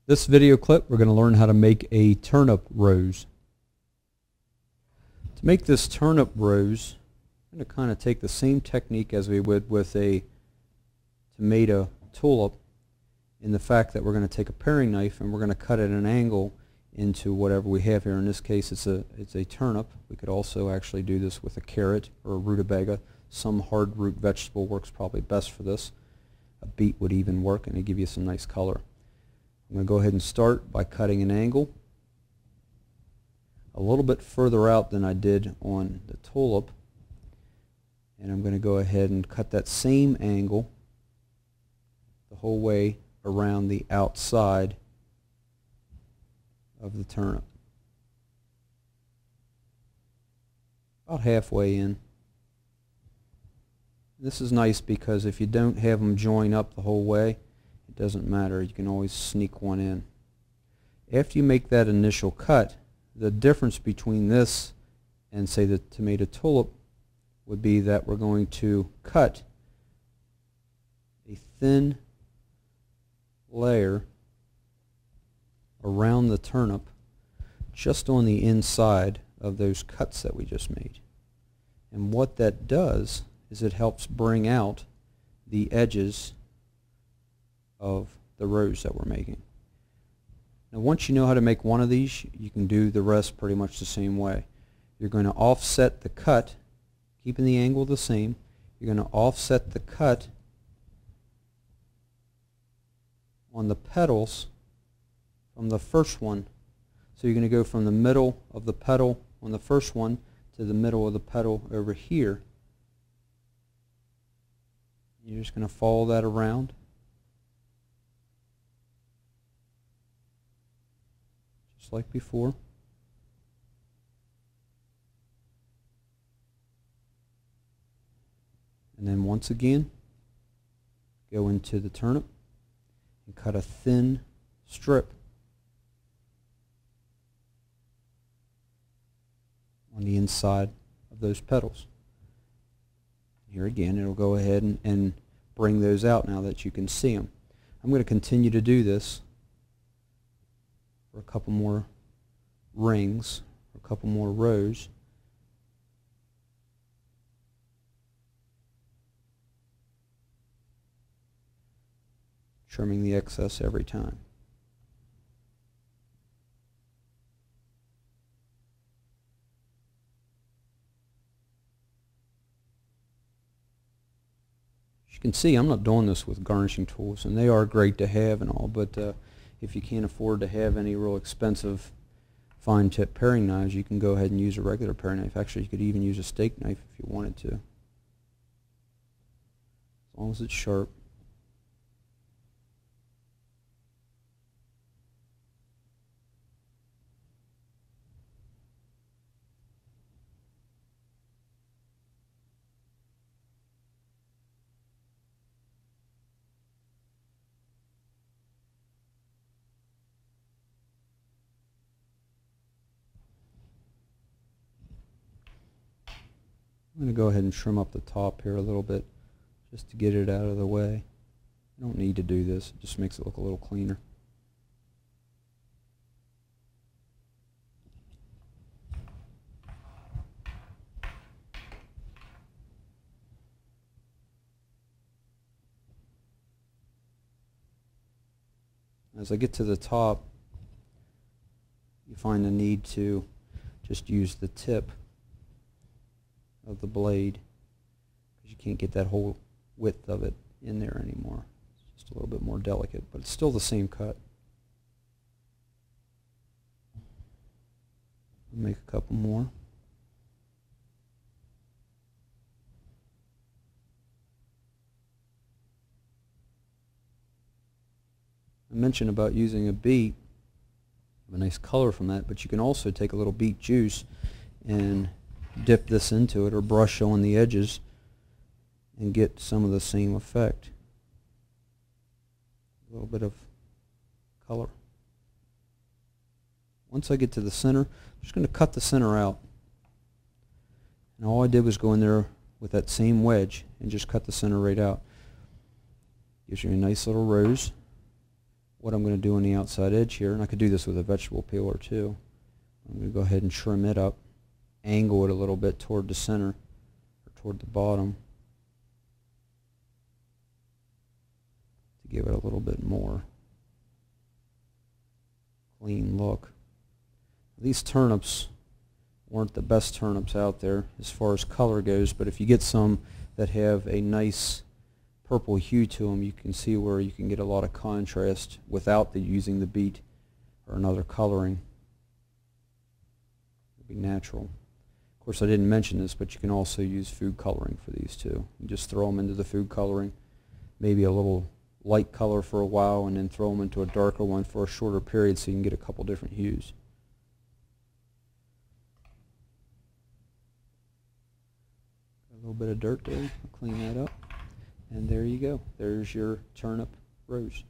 This video clip, we're going to learn how to make a turnip rose. To make this turnip rose, I'm going to kind of take the same technique as we would with a tomato tulip, in the fact that we're going to take a paring knife and we're going to cut at an angle into whatever we have here. In this case, it's a turnip. We could also actually do this with a carrot or a rutabaga. Some hard root vegetable works probably best for this. A beet would even work, and it'd give you some nice color. I'm going to go ahead and start by cutting an angle a little bit further out than I did on the tulip, and I'm going to go ahead and cut that same angle the whole way around the outside of the turnip, about halfway in. This is nice because if you don't have them join up the whole way, it doesn't matter. You can always sneak one in. After you make that initial cut, the difference between this and, say, the tomato tulip would be that we're going to cut a thin layer around the turnip just on the inside of those cuts that we just made. And what that does is it helps bring out the edges of the rose that we're making. Now, once you know how to make one of these, you can do the rest pretty much the same way. You're going to offset the cut, keeping the angle the same. You're going to offset the cut on the petals from the first one. So you're going to go from the middle of the petal on the first one to the middle of the petal over here. You're just going to follow that around. Just like before. And then once again, go into the turnip and cut a thin strip on the inside of those petals. Here again, it'll go ahead and bring those out now that you can see them. I'm going to continue to do this for a couple more rings, a couple more rows. Trimming the excess every time. As you can see, I'm not doing this with garnishing tools, and they are great to have and all, but if you can't afford to have any real expensive fine tip paring knives, you can go ahead and use a regular paring knife. Actually, you could even use a steak knife if you wanted to, as long as it's sharp. I'm going to go ahead and trim up the top here a little bit just to get it out of the way. You don't need to do this, it just makes it look a little cleaner. As I get to the top, you find the need to just use the tip of the blade, because you can't get that whole width of it in there anymore. It's just a little bit more delicate, but it's still the same cut. I'll make a couple more. I mentioned about using a beet, a nice color from that, but you can also take a little beet juice and dip this into it, or brush on the edges, and get some of the same effect. A little bit of color. Once I get to the center, I'm just going to cut the center out. And all I did was go in there with that same wedge and just cut the center right out. Gives you a nice little rose. what I'm going to do on the outside edge here, and I could do this with a vegetable peeler too. I'm going to go ahead and trim it up, angle it a little bit toward the center, or toward the bottom, to give it a little bit more clean look. These turnips weren't the best turnips out there as far as color goes, but if you get some that have a nice purple hue to them, you can see where you can get a lot of contrast without using the beet or another coloring. It'll be natural. Of course, I didn't mention this, but you can also use food coloring for these too. You just throw them into the food coloring, maybe a little light color for a while, and then throw them into a darker one for a shorter period so you can get a couple different hues. A little bit of dirt there. I'll clean that up. And there you go. There's your turnip rose.